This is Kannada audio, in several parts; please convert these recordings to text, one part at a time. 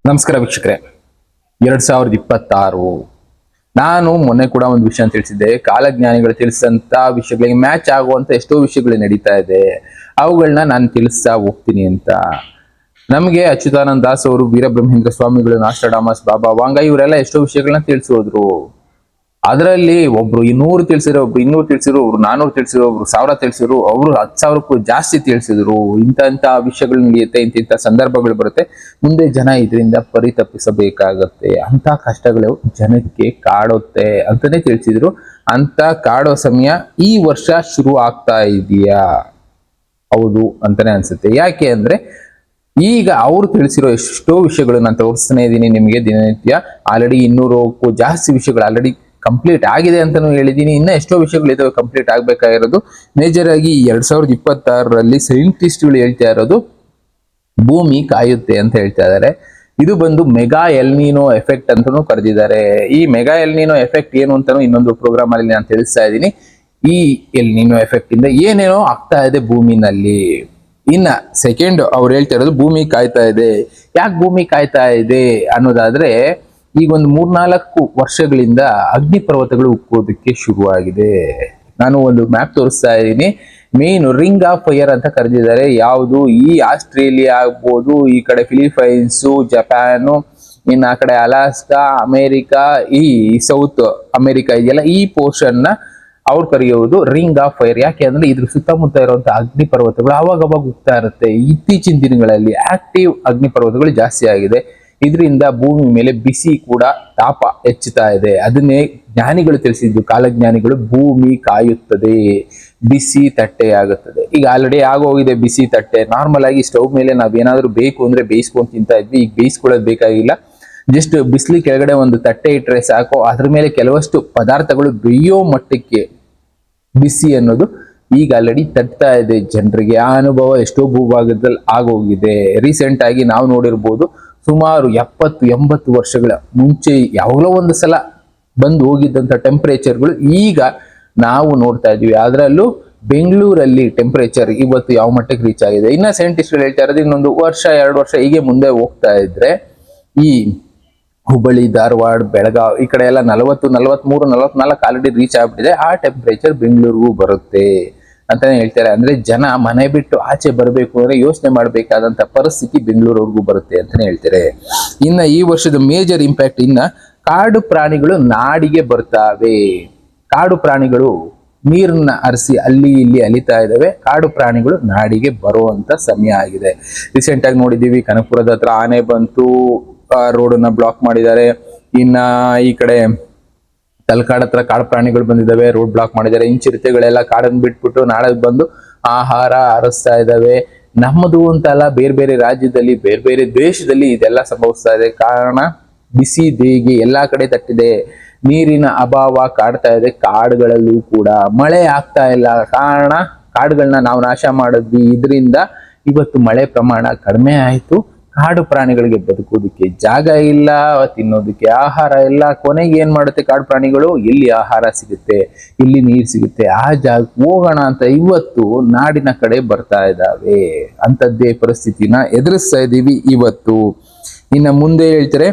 ನಮಸ್ಕಾರ ವೀಕ್ಷಕರೇ. 2026 ನಾನು ಮೊನ್ನೆ ಕೂಡ ಒಂದು ವಿಷಯ ತಿಳಿಸಿದ್ದೆ. ಕಾಲಜ್ಞಾನಿಗಳು ತಿಳಿಸಿದಂತ ವಿಷಯಗಳಿಗೆ ಮ್ಯಾಚ್ ಆಗುವಂತ ಎಷ್ಟೋ ವಿಷಯಗಳು ನಡೀತಾ ಇದೆ, ಅವುಗಳನ್ನ ನಾನು ತಿಳಿಸ್ತಾ ಹೋಗ್ತೀನಿ ಅಂತ. ನಮಗೆ ಅಚ್ಯುತಾನಂದ ದಾಸ್ ಅವರು, ವೀರಬ್ರಹ್ಮೇಂದ್ರ ಸ್ವಾಮಿಗಳು, ನಾಸ್ಟ್ರಡಾಮಸ್, ಬಾಬಾ ವಾಂಗ ಇವರೆಲ್ಲ ಎಷ್ಟೋ ವಿಷಯಗಳನ್ನ ತಿಳಿಸೋದ್ರು. ಅದರಲ್ಲಿ ಒಬ್ರು 200 ತಿಳಿಸಿರೋ, ಒಬ್ರು 200 ತಿಳಿಸಿರೋ, ಒಬ್ರು 400 ತಿಳಿಸಿರೋ, ಒಬ್ರು 1000 ತಿಳಿಸಿರೋ, ಒಬ್ರು 10,000ಕ್ಕೂ ಜಾಸ್ತಿ ತಿಳಿಸಿದ್ರು. ಇಂಥ ವಿಷಯಗಳು ನಡೆಯುತ್ತೆ, ಇಂಥ ಸಂದರ್ಭಗಳು ಬರುತ್ತೆ. ಮುಂದೆ ಜನ ಇದರಿಂದ ಪರಿತಪ್ಪಿಸಬೇಕಾಗತ್ತೆ, ಅಂತ ಕಷ್ಟಗಳು ಜನಕ್ಕೆ ಕಾಡುತ್ತೆ ಅಂತಾನೆ ತಿಳಿಸಿದ್ರು. ಅಂತ ಕಾಡೋ ಸಮಯ ಈ ವರ್ಷ ಶುರು ಆಗ್ತಾ ಇದೆಯಾ? ಹೌದು ಅಂತಾನೆ ಅನ್ಸುತ್ತೆ. ಯಾಕೆ ಅಂದ್ರೆ ಈಗ ಅವ್ರು ತಿಳಿಸಿರೋ ಎಷ್ಟೋ ವಿಷಯಗಳು ನಾನು ತೋರಿಸ್ತಾನೆ ಇದ್ದೀನಿ ನಿಮಗೆ ದಿನನಿತ್ಯ. ಆಲ್ರೆಡಿ 200ಕ್ಕೂ ಜಾಸ್ತಿ ವಿಷಯಗಳು ಆಲ್ರೆಡಿ ಕಂಪ್ಲೀಟ್ ಆಗಿದೆ ಅಂತಾನು ಹೇಳಿದೀನಿ. ಇನ್ನ ಎಷ್ಟೋ ವಿಷಯಗಳು ಇದಾವೆ ಕಂಪ್ಲೀಟ್ ಆಗ್ಬೇಕಾಗಿರೋದು. ಮೇಜರ್ ಆಗಿ 2026ರಲ್ಲಿ ಸೈಂಟಿಸ್ಟ್ಗಳು ಹೇಳ್ತಾ ಇರೋದು ಭೂಮಿ ಕಾಯುತ್ತೆ ಅಂತ ಹೇಳ್ತಾ ಇದ್ದಾರೆ. ಇದು ಬಂದು ಮೆಗಾ ಎಲ್ನಿನೋ ಎಫೆಕ್ಟ್ ಅಂತಾನು ಕರೆದಿದ್ದಾರೆ. ಈ ಮೆಗಾ ಎಲ್ನಿನೋ ಎಫೆಕ್ಟ್ ಏನು ಅಂತಾನು ಇನ್ನೊಂದು ಪ್ರೋಗ್ರಾಮ್ ಅಲ್ಲಿ ನಾನು ತಿಳಿಸ್ತಾ ಇದ್ದೀನಿ. ಈ ಎಲ್ನಿನೋ ಎಫೆಕ್ಟ್ ಇಂದ ಏನೇನೋ ಆಗ್ತಾ ಇದೆ ಭೂಮಿನಲ್ಲಿ. ಇನ್ನ ಸೆಕೆಂಡ್ ಅವ್ರು ಹೇಳ್ತಾ ಇರೋದು ಭೂಮಿ ಕಾಯ್ತಾ ಇದೆ. ಯಾಕೆ ಭೂಮಿ ಕಾಯ್ತಾ ಇದೆ ಅನ್ನೋದಾದ್ರೆ, ಈಗ ಒಂದು 3-4 ವರ್ಷಗಳಿಂದ ಅಗ್ನಿ ಪರ್ವತಗಳು ಉಕ್ಕೋದಕ್ಕೆ ಶುರುವಾಗಿದೆ. ನಾನು ಒಂದು ಮ್ಯಾಪ್ ತೋರಿಸ್ತಾ ಇದ್ದೀನಿ. ಮೇನ್ ರಿಂಗ್ ಆಫ್ ಫೈರ್ ಅಂತ ಕರೆದಿದ್ದಾರೆ. ಯಾವುದು ಈ ಆಸ್ಟ್ರೇಲಿಯಾ ಆಗ್ಬೋದು, ಈ ಕಡೆ ಫಿಲಿಪೈನ್ಸು, ಜಪಾನು, ಇನ್ನು ಆ ಕಡೆ ಅಲಾಸ್ಕಾ, ಅಮೇರಿಕಾ, ಈ ಸೌತ್ ಅಮೇರಿಕಾ ಇದೆಯಲ್ಲ, ಈ ಪೋರ್ಷನ್ ನ ಅವ್ರು ಕರೆಯೋದು ರಿಂಗ್ ಆಫ್ ಫೈರ್. ಯಾಕೆ ಅಂದ್ರೆ ಇದ್ರ ಸುತ್ತಮುತ್ತ ಇರುವಂತಹ ಅಗ್ನಿ ಪರ್ವತಗಳು ಅವಾಗವಾಗ ಉಗ್ತಾ ಇರುತ್ತೆ. ಇತ್ತೀಚಿನ ದಿನಗಳಲ್ಲಿ ಆಕ್ಟಿವ್ ಅಗ್ನಿ ಪರ್ವತಗಳು ಜಾಸ್ತಿ ಆಗಿದೆ. ಇದರಿಂದ ಭೂಮಿ ಮೇಲೆ ಬಿಸಿ ಕೂಡ ತಾಪ ಹೆಚ್ಚುತ್ತಾ ಇದೆ. ಅದನ್ನೇ ಜ್ಞಾನಿಗಳು ತಿಳಿಸಿದ್ದು, ಕಾಲಜ್ಞಾನಿಗಳು. ಭೂಮಿ ಕಾಯುತ್ತದೆ, ಬಿಸಿ ತಟ್ಟೆ ಆಗುತ್ತದೆ. ಈಗ ಆಲ್ರೆಡಿ ಆಗೋಗಿದೆ ಬಿಸಿ ತಟ್ಟೆ. ನಾರ್ಮಲ್ ಆಗಿ ಸ್ಟವ್ ಮೇಲೆ ನಾವೇನಾದ್ರೂ ಬೇಕು ಅಂದ್ರೆ ಬೇಯಿಸ್ಕೊಂಡು ತಿಂತಾ ಇದ್ವಿ. ಈಗ ಬೇಯಿಸ್ಕೊಳ್ಳೋದು ಬೇಕಾಗಿಲ್ಲ. ಜಸ್ಟ್ ಬಿಸಿಲಿ ಕೆಳಗಡೆ ಒಂದು ತಟ್ಟೆ ಇಟ್ಟರೆ ಸಾಕು, ಅದ್ರ ಮೇಲೆ ಕೆಲವಷ್ಟು ಪದಾರ್ಥಗಳು ಬೇಯೋ ಮಟ್ಟಕ್ಕೆ ಬಿಸಿ ಅನ್ನೋದು ಈಗ ಆಲ್ರೆಡಿ ತಟ್ತಾ ಇದೆ ಜನರಿಗೆ. ಆ ಅನುಭವ ಎಷ್ಟೋ ಭೂಭಾಗದಲ್ಲಿ ಆಗೋಗಿದೆ. ರೀಸೆಂಟ್ ಆಗಿ ನಾವು ನೋಡಿರ್ಬೋದು, ಸುಮಾರು 70-80 ವರ್ಷಗಳ ಮುಂಚೆ ಯಾವಾಗಲೋ ಒಂದು ಸಲ ಬಂದು ಹೋಗಿದ್ದಂಥ ಟೆಂಪರೇಚರ್ಗಳು ಈಗ ನಾವು ನೋಡ್ತಾ ಇದೀವಿ. ಅದರಲ್ಲೂ ಬೆಂಗಳೂರಲ್ಲಿ ಟೆಂಪರೇಚರ್ ಇವತ್ತು ಯಾವ ಮಟ್ಟಕ್ಕೆ ರೀಚ್ ಆಗಿದೆ. ಇನ್ನ ಸೈಂಟಿಸ್ಟ್ಗಳು ಹೇಳ್ತಾ ಇರೋದು ಇನ್ನೊಂದು 1-2 ವರ್ಷ ಹೀಗೆ ಮುಂದೆ ಹೋಗ್ತಾ ಇದ್ರೆ ಈ ಹುಬ್ಬಳ್ಳಿ, ಧಾರವಾಡ, ಬೆಳಗಾವ್ ಈ ಕಡೆ ಎಲ್ಲ 40, 43, 44 ಆಲ್ರೆಡಿ ರೀಚ್ ಆಗ್ಬಿಟ್ಟಿದೆ. ಆ ಟೆಂಪರೇಚರ್ ಬೆಂಗಳೂರಿಗೂ ಬರುತ್ತೆ ಅಂತಾನೆ ಹೇಳ್ತಾರೆ. ಅಂದ್ರೆ ಜನ ಮನೆ ಬಿಟ್ಟು ಆಚೆ ಬರಬೇಕು ಅಂದ್ರೆ ಯೋಚನೆ ಮಾಡಬೇಕಾದಂತ ಪರಿಸ್ಥಿತಿ ಬೆಂಗಳೂರವರೆಗೂ ಬರುತ್ತೆ ಅಂತಾನೆ ಹೇಳ್ತಾರೆ. ಇನ್ನ ಈ ವರ್ಷದ ಮೇಜರ್ ಇಂಪ್ಯಾಕ್ಟ್, ಇನ್ನ ಕಾಡು ಪ್ರಾಣಿಗಳು ನಾಡಿಗೆ ಬರ್ತಾವೆ. ಕಾಡು ಪ್ರಾಣಿಗಳು ನೀರನ್ನ ಹರಿಸಿ ಅಲ್ಲಿ ಇಲ್ಲಿ ಅಲಿತಾ ಇದಾವೆ. ಕಾಡು ಪ್ರಾಣಿಗಳು ನಾಡಿಗೆ ಬರುವಂತ ಸಮಯ ಆಗಿದೆ. ರೀಸೆಂಟ್ ಆಗಿ ನೋಡಿದೀವಿ, ಕನಕಪುರದ ಹತ್ರ ಆನೆ ಬಂತು, ರೋಡ್ ಅನ್ನ ಬ್ಲಾಕ್ ಮಾಡಿದ್ದಾರೆ. ಇನ್ನ ಈ ಕಡೆ ತಲಕಾಡ್ ಹತ್ರ ಕಾಡು ಪ್ರಾಣಿಗಳು ಬಂದಿದ್ದಾವೆ, ರೋಡ್ ಬ್ಲಾಕ್ ಮಾಡಿದ್ದಾರೆ. ಚಿರತೆಗಳೆಲ್ಲ ಕಾಡನ್ನು ಬಿಟ್ಬಿಟ್ಟು ನಾಳೆಗೆ ಬಂದು ಆಹಾರ ಹರಿಸ್ತಾ ಇದ್ದಾವೆ. ನಮ್ಮದು ಅಂತ ಅಲ್ಲ, ಬೇರೆ ಬೇರೆ ರಾಜ್ಯದಲ್ಲಿ, ಬೇರೆ ಬೇರೆ ದೇಶದಲ್ಲಿ ಇದೆಲ್ಲ ಸಂಭವಿಸ್ತಾ ಇದೆ. ಕಾರಣ ಬಿಸಿ ದೇಗಿ ಎಲ್ಲಾ ಕಡೆ ತಟ್ಟಿದೆ. ನೀರಿನ ಅಭಾವ ಕಾಡ್ತಾ ಇದೆ. ಕಾಡುಗಳಲ್ಲೂ ಕೂಡ ಮಳೆ ಆಗ್ತಾ ಇಲ್ಲ. ಕಾರಣ ಕಾಡುಗಳನ್ನ ನಾವು ನಾಶ ಮಾಡಿದ್ವಿ. ಇದರಿಂದ ಇವತ್ತು ಮಳೆ ಪ್ರಮಾಣ ಕಡಿಮೆ ಆಯ್ತು. ಕಾಡು ಪ್ರಾಣಿಗಳಿಗೆ ಬದುಕೋದಕ್ಕೆ ಜಾಗ ಇಲ್ಲ, ತಿನ್ನೋದಕ್ಕೆ ಆಹಾರ ಇಲ್ಲ. ಕೊನೆಗೆ ಏನ್ ಮಾಡುತ್ತೆ ಕಾಡು ಪ್ರಾಣಿಗಳು? ಎಲ್ಲಿ ಆಹಾರ ಸಿಗುತ್ತೆ, ಎಲ್ಲಿ ನೀರು ಸಿಗುತ್ತೆ, ಆ ಜಾಗಕ್ಕೆ ಹೋಗೋಣ ಅಂತ ಇವತ್ತು ನಾಡಿನ ಕಡೆ ಬರ್ತಾ ಇದ್ದಾವೆ. ಅಂತದ್ದೇ ಪರಿಸ್ಥಿತಿನ ಎದುರಿಸ್ತಾ ಇದ್ದೀವಿ ಇವತ್ತು. ಇನ್ನ ಮುಂದೆ ಹೇಳ್ತಾರೆ,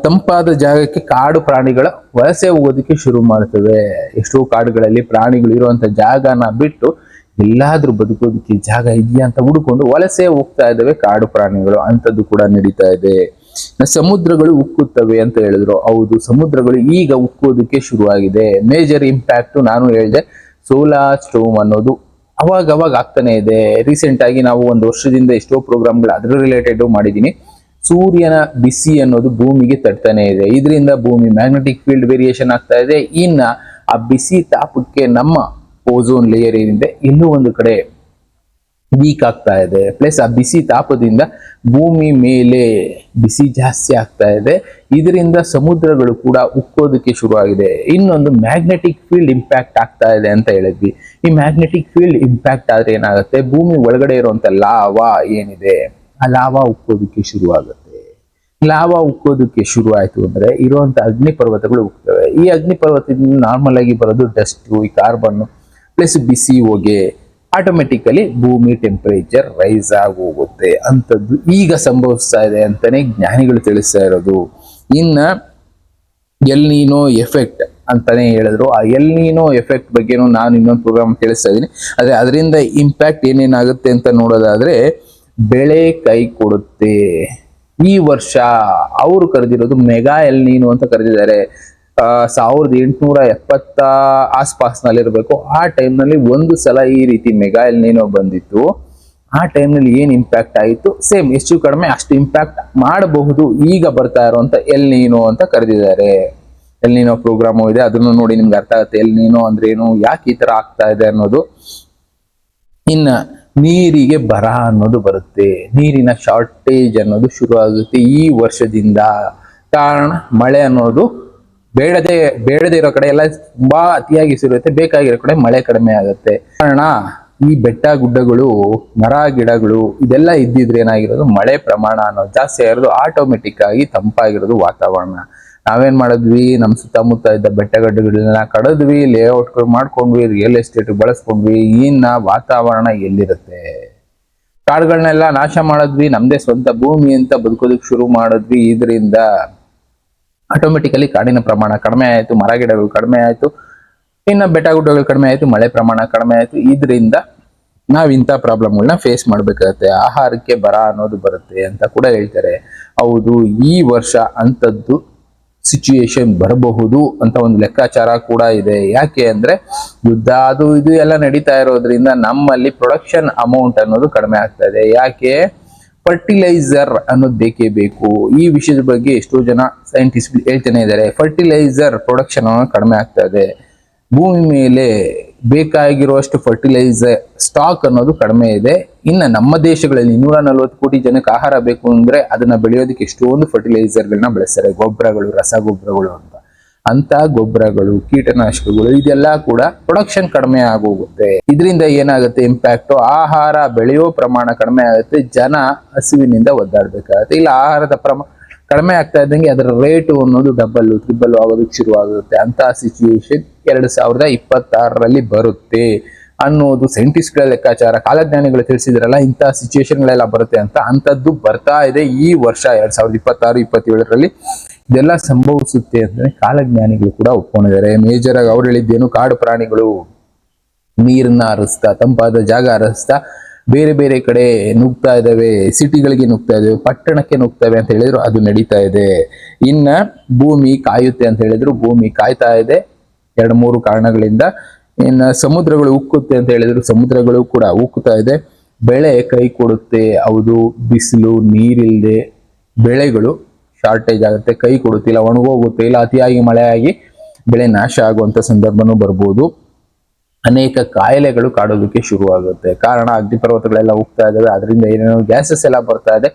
ತಂಪಾದ ಜಾಗಕ್ಕೆ ಕಾಡು ಪ್ರಾಣಿಗಳ ವಲಸೆ ಹೋಗೋದಕ್ಕೆ ಶುರು ಮಾಡ್ತವೆ. ಎಷ್ಟೋ ಕಾಡುಗಳಲ್ಲಿ ಪ್ರಾಣಿಗಳು ಇರುವಂತ ಜಾಗನ ಬಿಟ್ಟು ಎಲ್ಲಾದ್ರೂ ಬದುಕೋದಕ್ಕೆ ಜಾಗ ಇದೆಯಾ ಅಂತ ಹುಡುಕೊಂಡು ವಲಸೆ ಹೋಗ್ತಾ ಇದ್ದಾವೆ ಕಾಡು ಪ್ರಾಣಿಗಳು. ಅಂತದ್ದು ಕೂಡ ನಡೀತಾ ಇದೆ. ಸಮುದ್ರಗಳು ಉಕ್ಕುತ್ತವೆ ಅಂತ ಹೇಳಿದ್ರು. ಹೌದು, ಸಮುದ್ರಗಳು ಈಗ ಉಕ್ಕೋದಕ್ಕೆ ಶುರುವಾಗಿದೆ. ಮೇಜರ್ ಇಂಪ್ಯಾಕ್ಟ್ ನಾನು ಹೇಳಿದೆ, ಸೋಲಾರ್ ಸ್ಟೋಮ್ ಅನ್ನೋದು ಅವಾಗ ಆಗ್ತಾನೆ ಇದೆ. ರೀಸೆಂಟ್ ಆಗಿ ನಾವು ಒಂದು ವರ್ಷದಿಂದ ಎಷ್ಟೋ ಪ್ರೋಗ್ರಾಮ್ಗಳು ಅದ್ರ ರಿಲೇಟೆಡ್ ಮಾಡಿದೀನಿ. ಸೂರ್ಯನ ಬಿಸಿ ಅನ್ನೋದು ಭೂಮಿಗೆ ತಟ್ತಾನೆ ಇದೆ. ಇದರಿಂದ ಭೂಮಿ ಮ್ಯಾಗ್ನೆಟಿಕ್ ಫೀಲ್ಡ್ ವೇರಿಯೇಷನ್ ಆಗ್ತಾ ಇದೆ. ಇನ್ನ ಆ ಬಿಸಿ ತಾಪಕ್ಕೆ ನಮ್ಮ ಓಝೋನ್ ಲೇಯರ್ ಏನಿದೆ ಎಲ್ಲೋ ಒಂದು ಕಡೆ ವೀಕ್ ಆಗ್ತಾ ಇದೆ. ಪ್ಲಸ್ ಆ ಬಿಸಿ ತಾಪದಿಂದ ಭೂಮಿ ಮೇಲೆ ಬಿಸಿ ಜಾಸ್ತಿ ಆಗ್ತಾ ಇದೆ. ಇದರಿಂದ ಸಮುದ್ರಗಳು ಕೂಡ ಉಕ್ಕೋದಕ್ಕೆ ಶುರುವಾಗಿದೆ. ಇನ್ನೊಂದು ಮ್ಯಾಗ್ನೆಟಿಕ್ ಫೀಲ್ಡ್ ಇಂಪ್ಯಾಕ್ಟ್ ಆಗ್ತಾ ಇದೆ ಅಂತ ಹೇಳಿದ್ವಿ. ಈ ಮ್ಯಾಗ್ನೆಟಿಕ್ ಫೀಲ್ಡ್ ಇಂಪ್ಯಾಕ್ಟ್ ಆದ್ರೆ ಏನಾಗುತ್ತೆ, ಭೂಮಿ ಒಳಗಡೆ ಇರುವಂತ ಲಾವಾ ಏನಿದೆ ಆ ಲಾವಾ ಉಕ್ಕೋದಕ್ಕೆ ಶುರುವಾಗುತ್ತೆ. ಲಾವಾ ಉಕ್ಕೋದಕ್ಕೆ ಶುರು ಆಯ್ತು ಅಂದ್ರೆ ಇರುವಂತ ಅಗ್ನಿ ಪರ್ವತಗಳು ಉಕ್ತವೆ. ಈ ಅಗ್ನಿ ಪರ್ವತದಿಂದ ನಾರ್ಮಲ್ ಆಗಿ ಬರೋದು ಡಸ್ಟ್, ಈ ಕಾರ್ಬನ್ ಪ್ಲಸ್ ಬಿಸಿ ಹೊಗೆ. ಆಟೋಮೆಟಿಕಲಿ ಭೂಮಿ ಟೆಂಪರೇಚರ್ ರೈಸ್ ಆಗಿ ಹೋಗುತ್ತೆ ಅಂತದ್ದು ಈಗ ಸಂಭವಿಸ್ತಾ ಇದೆ ಅಂತಾನೆ ಜ್ಞಾನಿಗಳು ತಿಳಿಸ್ತಾ ಇರೋದು. ಇನ್ನ ಎಲ್ ನೀನೋ ಎಫೆಕ್ಟ್ ಅಂತಾನೆ ಹೇಳಿದ್ರು. ಆ ಎಲ್ ನೀನೋ ಎಫೆಕ್ಟ್ ಬಗ್ಗೆನೂ ನಾನು ಇನ್ನೊಂದು ಪ್ರೋಗ್ರಾಮ್ ತಿಳಿಸ್ತಾ ಇದ್ದೀನಿ. ಆದ್ರೆ ಅದರಿಂದ ಇಂಪ್ಯಾಕ್ಟ್ ಏನೇನಾಗುತ್ತೆ ಅಂತ ನೋಡೋದಾದ್ರೆ ಬೆಳೆ ಕೈ ಕೊಡುತ್ತೆ. ಈ ವರ್ಷ ಅವರು ಕರೆದಿರೋದು ಮೆಗಾ ಎಲ್ ನೀನೋ ಅಂತ ಕರೆದಿದ್ದಾರೆ. 1870 ಆಸ್ಪಾಸ್ನಲ್ಲಿರ್ಬೇಕು. ಆ ಟೈಮ್ನಲ್ಲಿ ಒಂದು ಸಲ ಈ ರೀತಿ ಮೆಗಾ ಎಲ್ ನೀನೋ ಬಂದಿತ್ತು. ಆ ಟೈಮ್ನಲ್ಲಿ ಏನ್ ಇಂಪ್ಯಾಕ್ಟ್ ಆಯಿತು, ಸೇಮ್ ಹೆಚ್ಚು ಕಡಿಮೆ ಅಷ್ಟು ಇಂಪ್ಯಾಕ್ಟ್ ಮಾಡಬಹುದು ಈಗ ಬರ್ತಾ ಇರುವಂತ ಎಲ್ ನೀನೋ ಅಂತ ಕರೆದಿದ್ದಾರೆ. ಎಲ್ ನೀನೋ ಪ್ರೋಗ್ರಾಮು ಇದೆ, ಅದನ್ನು ನೋಡಿ ನಿಮ್ಗೆ ಅರ್ಥ ಆಗುತ್ತೆ ಎಲ್ ನೀನೋ ಅಂದ್ರೆ ಏನು, ಯಾಕೆ ಈ ತರ ಆಗ್ತಾ ಇದೆ ಅನ್ನೋದು. ಇನ್ನ ನೀರಿಗೆ ಬರ ಅನ್ನೋದು ಬರುತ್ತೆ, ನೀರಿನ ಶಾರ್ಟೇಜ್ ಅನ್ನೋದು ಶುರು ಆಗುತ್ತೆ ಈ ವರ್ಷದಿಂದ. ಕಾರಣ ಮಳೆ ಅನ್ನೋದು ಬೇಡದೇ ಇರೋ ಕಡೆ ಎಲ್ಲ ತುಂಬಾ ಅತಿಯಾಗಿ ಸುರಿಯುತ್ತೆ, ಬೇಕಾಗಿರೋ ಕಡೆ ಮಳೆ ಕಡಿಮೆ ಆಗುತ್ತೆ. ಕಾರಣ ಈ ಬೆಟ್ಟ ಗುಡ್ಡಗಳು, ಮರ ಗಿಡಗಳು ಇದೆಲ್ಲ ಇದ್ದಿದ್ರೆ ಏನಾಗಿರೋದು, ಮಳೆ ಪ್ರಮಾಣ ಅನ್ನೋದು ಜಾಸ್ತಿ ಆಗಿರೋದು, ಆಟೋಮೆಟಿಕ್ ಆಗಿ ತಂಪಾಗಿರೋದು ವಾತಾವರಣ. ನಾವೇನ್ ಮಾಡಿದ್ವಿ, ನಮ್ಮ ಸುತ್ತಮುತ್ತ ಇದ್ದ ಬೆಟ್ಟಗಡ್ಡಗಳನ್ನ ಕಡದ್ವಿ, ಲೇಔಟ್ಗಳು ಮಾಡ್ಕೊಂಡ್ವಿ, ರಿಯಲ್ ಎಸ್ಟೇಟ್ ಬಳಸ್ಕೊಂಡ್ವಿ. ಇನ್ನ ವಾತಾವರಣ ಎಲ್ಲಿರುತ್ತೆ? ಕಾಡುಗಳನ್ನೆಲ್ಲ ನಾಶ ಮಾಡಿದ್ವಿ, ನಮ್ದೇ ಸ್ವಂತ ಭೂಮಿ ಅಂತ ಬದುಕೋದಕ್ಕೆ ಶುರು ಮಾಡಿದ್ವಿ. ಇದರಿಂದ ಆಟೋಮೆಟಿಕಲಿ ಕಾಡಿನ ಪ್ರಮಾಣ ಕಡಿಮೆ ಆಯ್ತು, ಮರ ಗಿಡಗಳು ಕಡಿಮೆ ಆಯ್ತು, ಇನ್ನ ಬೆಟ್ಟ ಗುಡ್ಡಗಳು ಕಡಿಮೆ ಆಯ್ತು, ಮಳೆ ಪ್ರಮಾಣ ಕಡಿಮೆ ಆಯ್ತು. ಇದರಿಂದ ನಾವ್ ಇಂಥ ಪ್ರಾಬ್ಲಮ್ಗಳನ್ನ ಫೇಸ್ ಮಾಡ್ಬೇಕಾಗತ್ತೆ. ಆಹಾರಕ್ಕೆ ಬರ ಅನ್ನೋದು ಬರುತ್ತೆ ಅಂತ ಕೂಡ ಹೇಳ್ತಾರೆ. ಹೌದು, ಈ ವರ್ಷ ಅಂತದ್ದು ಸಿಚುಯೇಷನ್ ಬರಬಹುದು ಅಂತ ಒಂದು ಲೆಕ್ಕಾಚಾರ ಕೂಡ ಇದೆ. ಯಾಕೆ ಅಂದ್ರೆ ಯುದ್ಧ ಅದು ಇದು ಎಲ್ಲ ನಡೀತಾ ಇರೋದ್ರಿಂದ ನಮ್ಮಲ್ಲಿ ಪ್ರೊಡಕ್ಷನ್ ಅಮೌಂಟ್ ಅನ್ನೋದು ಕಡಿಮೆ ಆಗ್ತಾ ಇದೆ. ಯಾಕೆ? ಫರ್ಟಿಲೈಸರ್ ಅನ್ನೋದು ಬೇಕೇ ಬೇಕು. ಈ ವಿಷಯದ ಬಗ್ಗೆ ಎಷ್ಟೋ ಜನ ಸೈಂಟಿಸ್ಟ್ ಹೇಳ್ತಾನೆ ಇದ್ದಾರೆ. ಫರ್ಟಿಲೈಸರ್ ಪ್ರೊಡಕ್ಷನ್ ಅನ್ನೋದು ಕಡಿಮೆ ಆಗ್ತಾ ಇದೆ. ಭೂಮಿ ಮೇಲೆ ಬೇಕಾಗಿರುವಷ್ಟು ಫರ್ಟಿಲೈಸರ್ ಸ್ಟಾಕ್ ಅನ್ನೋದು ಕಡಿಮೆ ಇದೆ. ಇನ್ನು ನಮ್ಮ ದೇಶಗಳಲ್ಲಿ 140 ಕೋಟಿ ಜನಕ್ಕೆ ಆಹಾರ ಬೇಕು ಅಂದ್ರೆ ಅದನ್ನ ಬೆಳೆಯೋದಕ್ಕೆ ಎಷ್ಟೊಂದು ಫರ್ಟಿಲೈಸರ್ಗಳನ್ನ ಬಳಸ್ತಾರೆ, ಗೊಬ್ಬರಗಳು, ರಸಗೊಬ್ಬರಗಳು ಅಂತ ಗೊಬ್ಬರಗಳು, ಕೀಟನಾಶಕಗಳು ಇದೆಲ್ಲ ಕೂಡ ಪ್ರೊಡಕ್ಷನ್ ಕಡಿಮೆ ಆಗೋಗುತ್ತೆ. ಇದರಿಂದ ಏನಾಗುತ್ತೆ ಇಂಪ್ಯಾಕ್ಟ್, ಆಹಾರ ಬೆಳೆಯೋ ಪ್ರಮಾಣ ಕಡಿಮೆ ಆಗುತ್ತೆ, ಜನ ಹಸಿವಿನಿಂದ ಒದ್ದಾಡ್ಬೇಕಾಗತ್ತೆ. ಇಲ್ಲ ಆಹಾರದ ಪ್ರಮಾಣ ಕಡಿಮೆ ಆಗ್ತಾ ಇದ್ದಂಗೆ ಅದರ ರೇಟು ಅನ್ನೋದು ಡಬಲ್ ಟ್ರಿಬಲ್ ಆಗೋದಕ್ಕೆ ಶುರು ಆಗುತ್ತೆ. ಅಂತ ಸಿಚುಯೇಷನ್ 2026ರಲ್ಲಿ ಬರುತ್ತೆ ಅನ್ನೋದು ಸೈಂಟಿಸ್ಟ್ಗಳ ಲೆಕ್ಕಾಚಾರ. ಕಾಲಜ್ಞಾನಿಗಳು ತಿಳಿಸಿದ್ರಲ್ಲ ಇಂಥ ಸಿಚುಯೇಷನ್ಗಳೆಲ್ಲ ಬರುತ್ತೆ ಅಂತ, ಅಂಥದ್ದು ಬರ್ತಾ ಇದೆ ಈ ವರ್ಷ 2026-27ರಲ್ಲಿ. ಇದೆಲ್ಲ ಸಂಭವಿಸುತ್ತೆ ಅಂದ್ರೆ ಕಾಲಜ್ಞಾನಿಗಳು ಕೂಡ ಒಪ್ಕೊಂಡಿದ್ದಾರೆ. ಮೇಜರ್ ಆಗಿ ಅವ್ರು ಹೇಳಿದ್ದೇನು, ಕಾಡು ಪ್ರಾಣಿಗಳು ನೀರನ್ನ ಹರಿಸ್ತಾ, ತಂಪಾದ ಜಾಗ ಹರಿಸ್ತಾ ಬೇರೆ ಬೇರೆ ಕಡೆ ನುಗ್ತಾ ಇದಾವೆ, ಸಿಟಿಗಳಿಗೆ ನುಗ್ತಾ ಇದಾವೆ, ಪಟ್ಟಣಕ್ಕೆ ನುಗ್ತವೆ ಅಂತ ಹೇಳಿದ್ರು, ಅದು ನಡೀತಾ ಇದೆ. ಇನ್ನ ಭೂಮಿ ಕಾಯುತ್ತೆ ಅಂತ ಹೇಳಿದ್ರು, ಭೂಮಿ ಕಾಯ್ತಾ ಇದೆ 2-3 ಕಾರಣಗಳಿಂದ. ಇನ್ನ ಸಮುದ್ರಗಳು ಉಕ್ಕುತ್ತೆ ಅಂತ ಹೇಳಿದ್ರು, ಸಮುದ್ರಗಳು ಕೂಡ ಉಕ್ಕುತ್ತಾ ಇದೆ. ಬೆಳೆ ಕೈ ಕೊಡುತ್ತೆ, ಹೌದು, ಬಿಸಿಲು ನೀರಿಲ್ಲದೆ ಬೆಳೆಗಳು ಶಾರ್ಟೇಜ್ ಆಗುತ್ತೆ, ಕೈ ಕೊಡುತ್ತಿಲ್ಲ, ಒಣಗೋಗುತ್ತೆ, ಇಲ್ಲ ಅತಿಯಾಗಿ ಮಳೆ ಆಗಿ ಬೆಳೆ ನಾಶ ಆಗುವಂತ ಸಂದರ್ಭನೂ ಬರ್ಬೋದು. ಅನೇಕ ಕಾಯಿಲೆಗಳು ಕಾಡೋದಕ್ಕೆ ಶುರು ಆಗುತ್ತೆ. ಕಾರಣ ಅಗ್ನಿಪರ್ವತಗಳೆಲ್ಲ ಹೋಗ್ತಾ ಇದಾವೆ, ಅದರಿಂದ ಏನೇನೋ ಗ್ಯಾಸಸ್ ಎಲ್ಲ ಬರ್ತಾ ಇದೆ,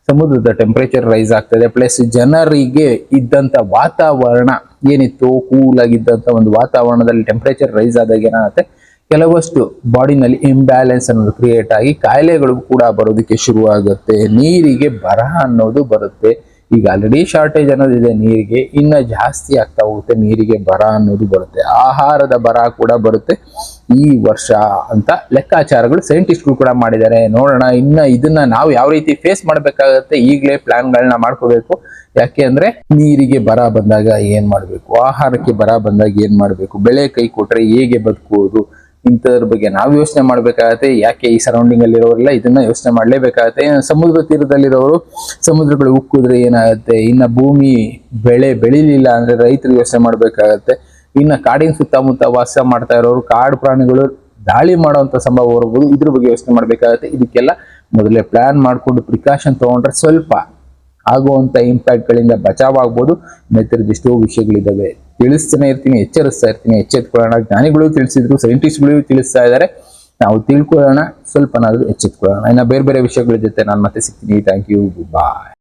ಸಮುದ್ರದ ಟೆಂಪರೇಚರ್ ರೈಸ್ ಆಗ್ತಾ ಇದೆ. ಪ್ಲಸ್ ಜನರಿಗೆ ಇದ್ದಂತ ವಾತಾವರಣ ಏನಿತ್ತು, ಕೂಲ್ ಆಗಿದ್ದಂತ ಒಂದು ವಾತಾವರಣದಲ್ಲಿ ಟೆಂಪರೇಚರ್ ರೈಸ್ ಆದಾಗ ಏನಾಗುತ್ತೆ, ಕೆಲವಷ್ಟು ಬಾಡಿನಲ್ಲಿ ಇಂಬ್ಯಾಲೆನ್ಸ್ ಅನ್ನೋದು ಕ್ರಿಯೇಟ್ ಆಗಿ ಕಾಯಿಲೆಗಳು ಕೂಡ ಬರೋದಕ್ಕೆ ಶುರು ಆಗುತ್ತೆ. ನೀರಿಗೆ ಬರ ಅನ್ನೋದು ಬರುತ್ತೆ. ಈಗ ಆಲ್ರೆಡಿ ಶಾರ್ಟೇಜ್ ಅನ್ನೋದಿದೆ ನೀರಿಗೆ, ಇನ್ನ ಜಾಸ್ತಿ ಆಗ್ತಾ ಹೋಗುತ್ತೆ, ನೀರಿಗೆ ಬರ ಅನ್ನೋದು ಬರುತ್ತೆ. ಆಹಾರದ ಬರ ಕೂಡ ಬರುತ್ತೆ ಈ ವರ್ಷ ಅಂತ ಲೆಕ್ಕಾಚಾರಗಳು ಸೈಂಟಿಸ್ಟ್ಗಳು ಕೂಡ ಮಾಡಿದ್ದಾರೆ. ನೋಡೋಣ ಇನ್ನ ಇದನ್ನ ನಾವು ಯಾವ ರೀತಿ ಫೇಸ್ ಮಾಡ್ಬೇಕಾಗತ್ತೆ, ಈಗಲೇ ಪ್ಲಾನ್ಗಳನ್ನ ಮಾಡ್ಕೋಬೇಕು. ಯಾಕೆ ಅಂದ್ರೆ ನೀರಿಗೆ ಬರ ಬಂದಾಗ ಏನ್ ಮಾಡ್ಬೇಕು, ಆಹಾರಕ್ಕೆ ಬರ ಬಂದಾಗ ಏನ್ ಮಾಡ್ಬೇಕು, ಬೆಳೆ ಕೈ ಕೊಟ್ರೆ ಹೇಗೆ ಬದುಕುವುದು, ಇಂಥದ್ರ ಬಗ್ಗೆ ನಾವು ಯೋಚನೆ ಮಾಡ್ಬೇಕಾಗತ್ತೆ. ಯಾಕೆ ಈ ಸರೌಂಡಿಂಗ್ ಅಲ್ಲಿರೋರೆಲ್ಲ ಇದನ್ನ ಯೋಚನೆ ಮಾಡ್ಲೇಬೇಕಾಗತ್ತೆ. ಸಮುದ್ರ ತೀರದಲ್ಲಿರೋರು ಸಮುದ್ರಗಳು ಉಕ್ಕಿದ್ರೆ ಏನಾಗುತ್ತೆ, ಇನ್ನ ಭೂಮಿ ಬೆಳಿಲಿಲ್ಲ ಅಂದ್ರೆ ರೈತರು ಯೋಚನೆ ಮಾಡ್ಬೇಕಾಗತ್ತೆ. ಇನ್ನ ಕಾಡಿನ ಸುತ್ತಮುತ್ತ ವಾಸ ಮಾಡ್ತಾ ಇರೋರು, ಕಾಡು ಪ್ರಾಣಿಗಳು ದಾಳಿ ಮಾಡುವಂತ ಸಂಭವ ಬರ್ಬೋದು, ಇದ್ರ ಬಗ್ಗೆ ಯೋಚನೆ ಮಾಡ್ಬೇಕಾಗತ್ತೆ. ಇದಕ್ಕೆಲ್ಲ ಮೊದಲೇ ಪ್ಲಾನ್ ಮಾಡ್ಕೊಂಡು ಪ್ರಿಕಾಷನ್ ತಗೊಂಡ್ರೆ ಸ್ವಲ್ಪ ಆಗುವಂತ ಇಂಪ್ಯಾಕ್ಟ್ ಗಳಿಂದ ಬಚಾವಾಗ್ಬೋದು. ಇನ್ನಿತರದ್ದು ಎಷ್ಟೋ ವಿಷಯಗಳಿದ್ದಾವೆ, ತಿಳಿಸ್ತಾನೆ ಇರ್ತೀನಿ, ಎಚ್ಚರಿಸ್ತಾ ಇರ್ತೀನಿ. ಎಚ್ಚೆತ್ಕೊಳ್ಳೋಣ. ಜ್ಞಾನಿಗಳು ತಿಳಿಸಿದ್ರು, ಸೈಂಟಿಸ್ಟ್ಗಳು ತಿಳಿಸ್ತಾ ಇದ್ದಾರೆ, ನಾವು ತಿಳ್ಕೊಳ್ಳೋಣ, ಸ್ವಲ್ಪನಾದ್ರೂ ಎಚ್ಚೆತ್ಕೊಳ್ಳೋಣ. ಇನ್ನ ಬೇರೆ ಬೇರೆ ವಿಷಯಗಳ ಜೊತೆ ನಾನು ಮತ್ತೆ ಸಿಗ್ತೀನಿ. Thank you, bye.